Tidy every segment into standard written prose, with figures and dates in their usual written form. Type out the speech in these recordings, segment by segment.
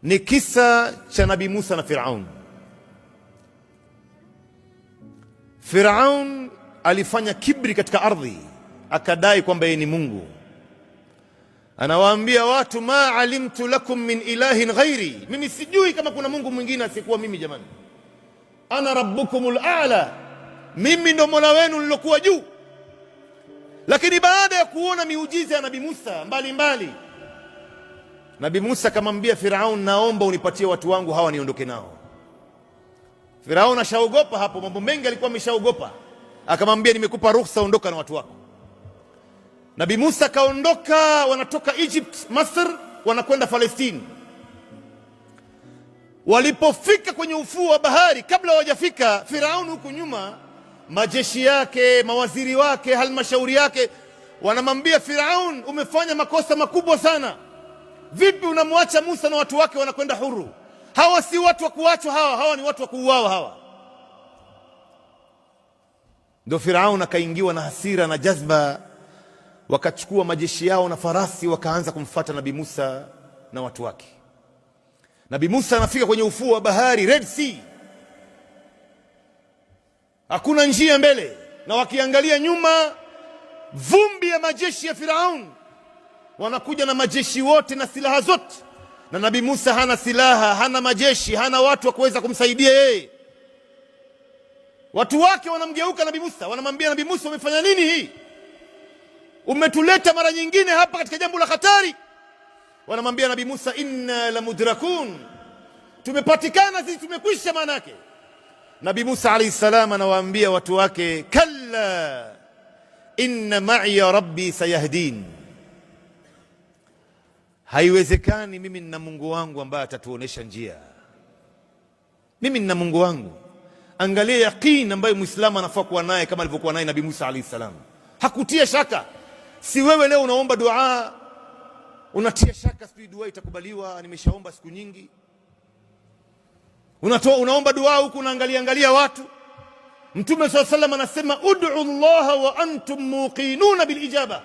ni kisa cha Nabii Musa na Firaun. Firaun alifanya kibri katika ardhi, akadai kwamba yeye ni Mungu. Anawaambia watu, ma alimtu lakum min ilahin ghairi, mimi sijui kama kuna Mungu mwingine asiyekuwa mimi. Jamani, ana rabbukumul a'la, mimi ndo Mola wenu nilokuwa juu. Lakini baada ya kuona miujiza ya Nabii Musa mbalimbali, Nabii Musa akamwambia Firaun, naomba unipatie watu wangu hawa niondoke nao. Firaun ashaogopa hapo, mambo mengi alikuwa ameshaogopa. Akamwambia, nimekupa ruhusa, ondoka na watu wako. Nabii Musa kaondoka, wanatoka Egypt, Masr, wanakwenda Palestina. Walipofika kwenye ufuo wa bahari, kabla hawajafika, Firaun huku nyuma, majeshi yake, mawaziri wake, halmashauri yake wanamwambia Firaun, umefanya makosa makubwa sana. Vipi unamwacha Musa na watu wake wanakwenda huru? Hawa si watu wa kuachwa, hawa ni watu wa kuuawa hawa. Ndio Firaun akaingiwa na hasira na jazba, wakachukua majeshi yao na farasi, wakaanza kumfuata Nabii Musa na watu wake. Nabii Musa anafika kwenye ufuo wa bahari, Red Sea, hakuna njia mbele, na wakiangalia nyuma, vumbi ya majeshi ya Firaun. Wanakuja na majeshi wote na silaha zote, na Nabii Musa hana silaha, hana majeshi, hana watu wa kuweza kumsaidia yeye. Watu wake wanamgeuka Nabii Musa, wanamwambia Nabii Musa, umefanya nini hii? Umetuleta mara nyingine hapa katika jambo la hatari. Wanamwambia Nabii Musa, inna la mudrakun, tumepatikana sisi, tumekwisha maana yake. Nabii Musa alayhi salam anawaambia watu wake, kalla inna ma'iya rabbi sayahdin, haiwezekani, mimi nina Mungu wangu ambaye atatuonesha njia. Mimi nina Mungu wangu. Angalia yaqeen ambayo Muislamu anafaa kuwa naye, kama alivyokuwa naye Nabii Musa alayhi salam. Hakutia shaka. Si wewe leo unaomba dua unatia shaka, sijui dua itakubaliwa, nimeshaomba siku nyingi. Unaomba dua huku unaangalia watu. Mtume sallallahu alayhi wasallam anasema, ud'u Allah wa antum muqinuna bil ijaba,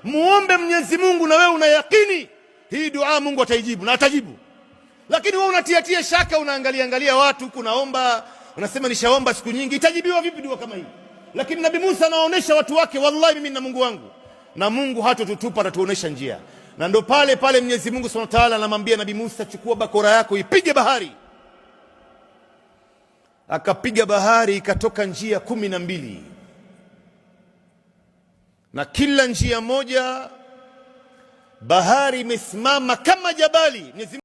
muombe Mwenyezi Mungu na wewe una yaqini hii dua Mungu ataijibu, na atajibu. Lakini wewe unatia shaka, unaangalia watu huku, unaomba, unasema nishaomba siku nyingi, itajibiwa vipi dua kama hii? Lakini Nabii Musa anaonesha watu wake, wallahi mimi na Mungu wangu, na Mungu hatotutupa, atatuonesha njia. Na ndo pale Mwenyezi Mungu Subhanahu wa Ta'ala anamwambia Nabii Musa, chukua bakora yako ipige bahari. Akapiga bahari, ikatoka njia 12, na kila njia moja bahari imesimama kama jabali.